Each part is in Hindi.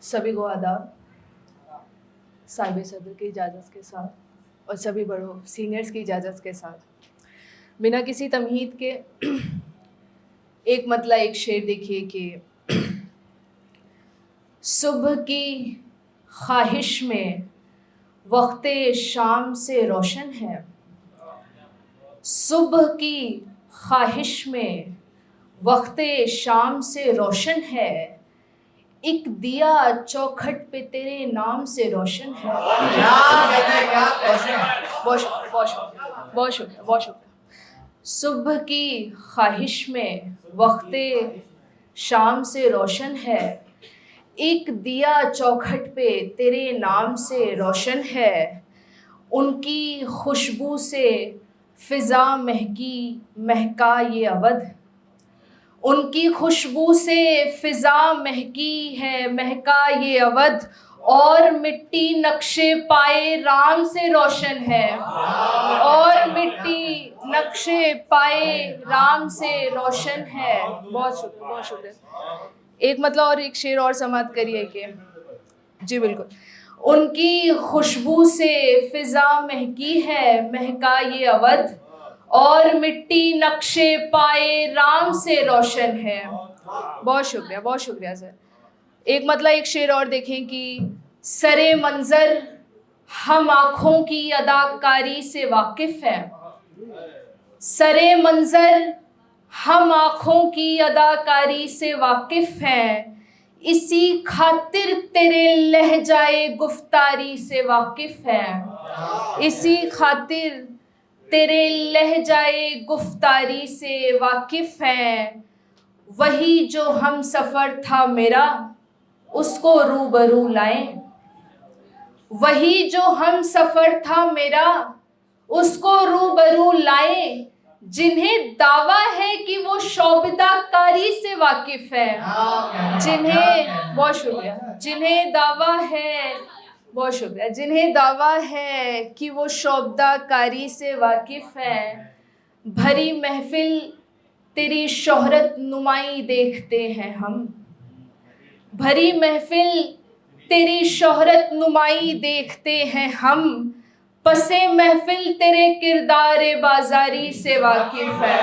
सभी को आदाब। साहिब सदर की इजाज़त के साथ और सभी बड़ों सीनियर्स की इजाज़त के साथ बिना किसी तमहीद के एक मतला एक शेर देखिए कि सुबह की ख्वाहिश में वक्ते शाम से रोशन है। सुबह की ख्वाहिश में वक्ते शाम से रोशन है। एक दिया चौखट पे तेरे नाम से रोशन है। बहुत शुक्रिया। सुबह की ख्वाहिश में वक्ते शाम से रोशन है। एक दिया चौखट पे तेरे नाम से रोशन है। उनकी खुशबू से फ़िज़ा महका ये अवध। उनकी खुशबू से फ़िज़ा महका ये अवध। और मिट्टी नक्शे पाए राम से रोशन है। और मिट्टी नक्शे पाए राम से रोशन है। बहुत शुक्रिया। एक मतलब और एक शेर और समाप्त करिए कि जी बिल्कुल। उनकी खुशबू से फ़िज़ा महका ये अवध। और मिट्टी नक्शे पाए राम से रोशन है। बहुत शुक्रिया सर। एक मतलब एक शेर और देखें कि सरे मंज़र हम आँखों की अदाकारी से वाकिफ़ हैं। सरे मंज़र हम आँखों की अदाकारी से वाकिफ़ हैं। इसी खातिर तेरे लहजाए गुफ्तारी से वाकिफ़ हैं। इसी खातिर तेरे लहजाए गुफ्तारी से वाकिफ़ हैं। वही जो हम सफ़र था मेरा उसको रूबरू लाएं। वही जो हम सफ़र था मेरा उसको रूबरू लाएं। जिन्हें दावा है कि वो शोबिदाकारी से वाकिफ़ है। जिन्हें दावा है बहुत शुक्रिया। जिन्हें दावा है कि वो शोबदाकारी से वाकिफ़ है। भरी महफिल तेरी शोहरत नुमाई देखते हैं हम। भरी महफिल तेरी शोहरत नुमाई देखते हैं हम। पसे महफिल तेरे किरदार बाजारी से वाकिफ़ है।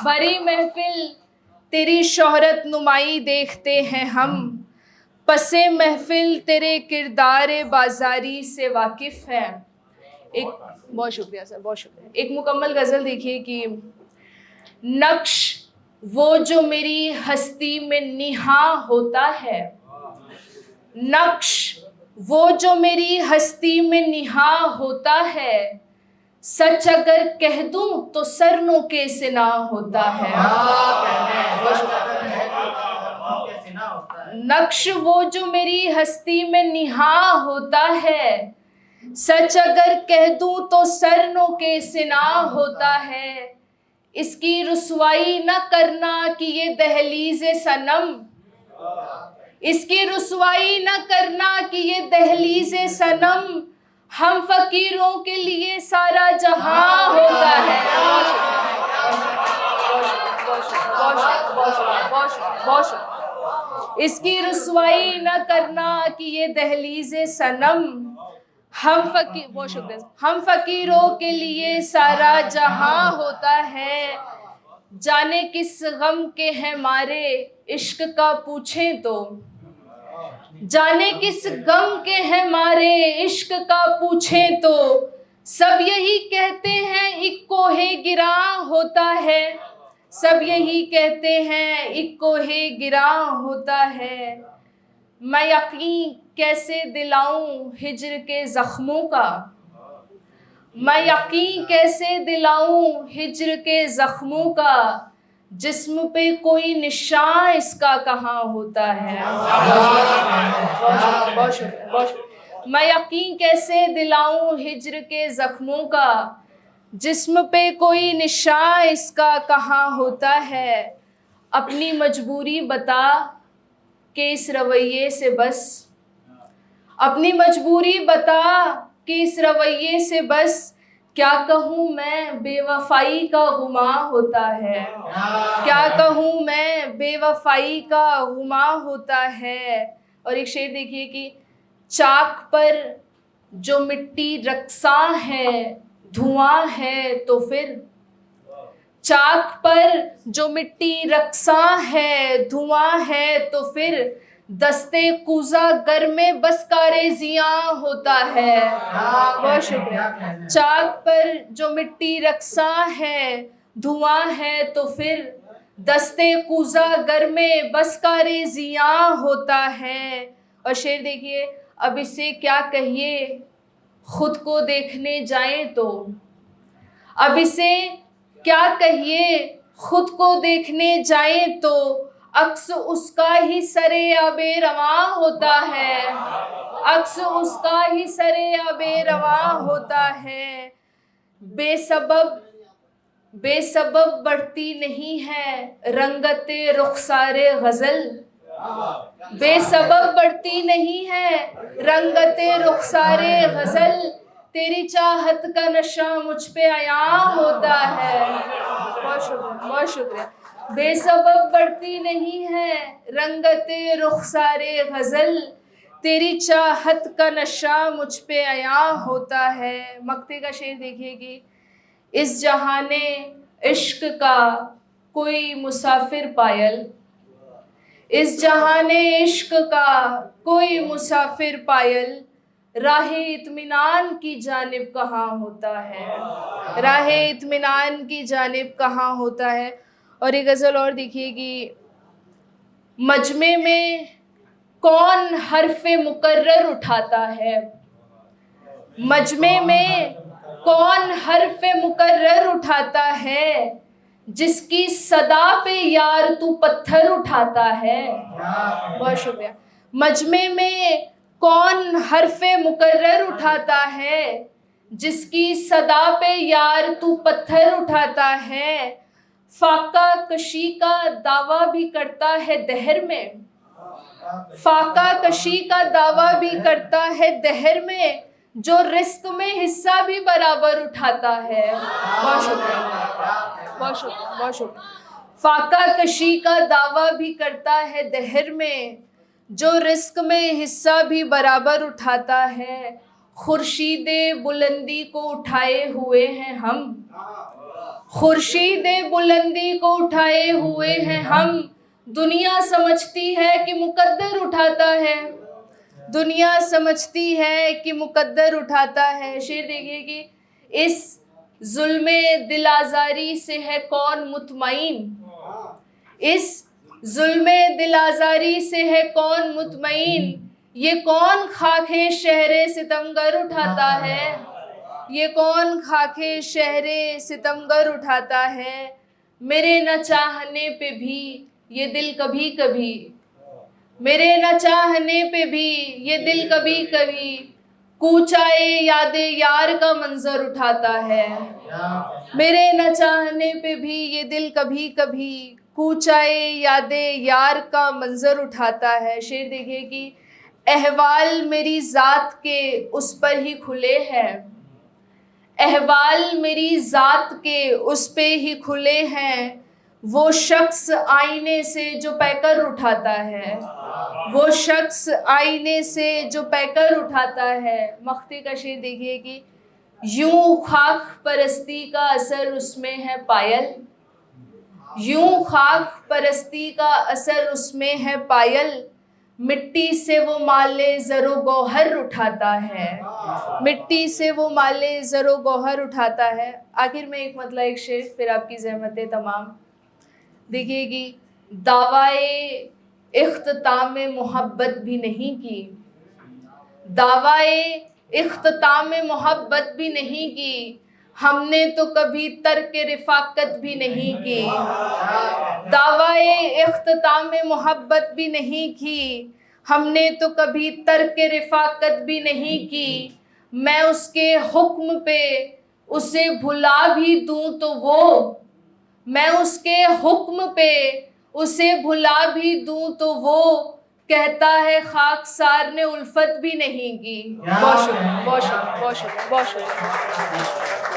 भरी महफिल तेरी शोहरत नुमाई देखते हैं हम। पसे महफिल तेरे किरदार बाजारी से वाकिफ़ है। एक बहुत शुक्रिया सर, बहुत शुक्रिया। एक मुकम्मल गज़ल देखिए कि नक्श वो जो मेरी हस्ती में निहा होता है। नक्श वो जो मेरी हस्ती में निहा होता है। सच अगर कह दूं तो सरनों के सिना होता है। नक्श वो जो मेरी हस्ती में निहा होता है। सच अगर कह दूं तो सरनों के सिना होता है। इसकी रुसवाई न करना कि ये दहलीज़े सनम। इसकी रुसवाई न करना कि ये दहलीज़े सनम। हम फ़कीरों के लिए सारा जहां होता है। इसकी रुसवाई न करना कि ये दहलीज़े सनम। हम फ़कीरों के लिए सारा जहां होता है। जाने किस गम के हैं मारे इश्क का पूछें तो। जाने किस गम के हैं मारे इश्क का पूछें तो। सब यही कहते हैं एक कोहे गिरा होता है। सब यही कहते हैं एक कोहे गिरा होता है। मैं यकीन कैसे दिलाऊं हिज्र के ज़ख्मों का। मैं यकीन कैसे दिलाऊं हिज्र के ज़ख्मों का। जिस्म पे कोई निशान इसका कहाँ होता है। बहुत शुक्रिया। मैं यकीन कैसे दिलाऊं हिज्र के ज़ख्मों का। जिस्म पे कोई निशान इसका कहाँ होता है। अपनी मजबूरी बता के इस रवैये से बस। अपनी मजबूरी बता कि इस रवैये से बस क्या कहूँ मैं बेवफाई का गुमा होता है, क्या कहूँ मैं बेवफाई का गुमा होता है। और एक शेर देखिए कि चाक पर जो मिट्टी रक्सा है धुआं है तो फिर, चाक पर जो मिट्टी रक्सा है धुआं है तो फिर, दस्ते कूजा गर में बस कारे जियां होता है। बहुत शुक्रिया। चाक पर जो मिट्टी रक्सा है धुआं है तो फिर, दस्ते कूजा गर में बस कारे जियां होता है। और शेर देखिए, अब इसे क्या कहिए खुद को देखने जाएं तो, अब इसे क्या कहिए खुद को देखने जाएं तो, अक्स उसका ही सरे आबे रवां होता है, अक्स उसका ही सरे आबे रवां होता है। बेसबब बेसबब बढ़ती नहीं है रंगते रुखसारे गजल, बेसबब बढ़ती नहीं है रंगते रुखसारे गजल, तेरी चाहत का नशा मुझ पे आया होता है। बहुत शुक्रिया, बहुत शुक्रिया। बेसबब बढ़ती नहीं है रंगते रुखसारे गजल, तेरी चाहत का नशा मुझ पे आया होता है। मक्ते का शेर देखिए कि इस जहाने इश्क का कोई मुसाफिर पायल, इस जहाने इश्क का कोई मुसाफिर पायल, राहे इत्मीनान की जानिब कहाँ होता है, राहे इत्मीनान की जानिब कहाँ होता है। और एक गज़ल और देखिए कि मजमे में कौन हर्फ़े मुकर्रर उठाता है, मजमे में कौन हर्फ़े मुकर्रर उठाता है, जिसकी सदा पे यार तू पत्थर उठाता है। बहुत शुक्रिया। मजमे में कौन हर्फ़े मुकर्रर उठाता है, जिसकी सदा पे यार तू पत्थर उठाता है। फाका कशी का दावा भी करता है दहर में, फाका कशी का दावा भी करता है दहर में, जो रिस्क में हिस्सा भी बराबर उठाता है। बहुत शुक्रिया, बहुत शुक्रिया, बहुत शुक्रिया। फाका कशी का दावा भी करता है दहर में, जो रिस्क में हिस्सा भी बराबर उठाता है। खुर्शीदे बुलंदी को उठाए हुए हैं हम, खुर्शीदे बुलंदी को उठाए हुए हैं हम, दुनिया समझती है कि मुकद्दर उठाता है, दुनिया समझती है कि मुकद्दर उठाता है। शेर देखिए कि इस जुल्मे दिल आज़ारी से है कौन मुतमईन, इस जुल्मे दिल आज़ारी से है कौन मुतमईन, ये कौन खाके शहरे सितमगर उठाता है, ये कौन खाके शहरे सितमगर उठाता है। मेरे न चाहने पे भी ये दिल कभी कभी, मेरे न चाहने पे भी ये दिल कभी कभी, कूचाए यादे यार का मंजर उठाता है। मेरे न चाहने पे भी ये दिल कभी कभी, कूचाए यादे यार का मंजर उठाता है। शेर देखिए कि अहवाल मेरी ज़ात के उस पर ही खुले हैं, अहवाल मेरी ज़ात के उस पे ही खुले हैं, वो शख्स आईने से जो पैकर उठाता है, वो शख्स आईने से जो पैकर उठाता है। मख्ते का शेर देखिए कि यूं खाक परस्ती का असर उसमें है पायल, यूं खाक परस्ती का असर उसमें है पायल, मिट्टी से वो माले ज़रो गौहर उठाता है, मिट्टी से वो माले ज़रो गौहर उठाता है। आखिर में एक मतलब एक शेर, फिर आपकी ज़हमतें तमाम। देखिए कि दावाए इख्तिताम मोहब्बत भी नहीं की, दावाए इख्तिताम मोहब्बत भी नहीं की, हमने तो कभी तर्क रिफाकत भी नहीं की, दावाए इख्तिताम मोहब्बत भी नहीं की, हमने तो कभी तर्क रिफाकत भी नहीं की। मैं उसके हुक्म पे उसे भुला भी दूं तो वो, मैं उसके हुक्म पे उसे भुला भी दूं तो वो, कहता है खाकसार ने उल्फत भी नहीं की। बहुत शुक्रिया, बहुत शुक्रिया, बहुत शुक्रिया, बहुत शुक्रिया।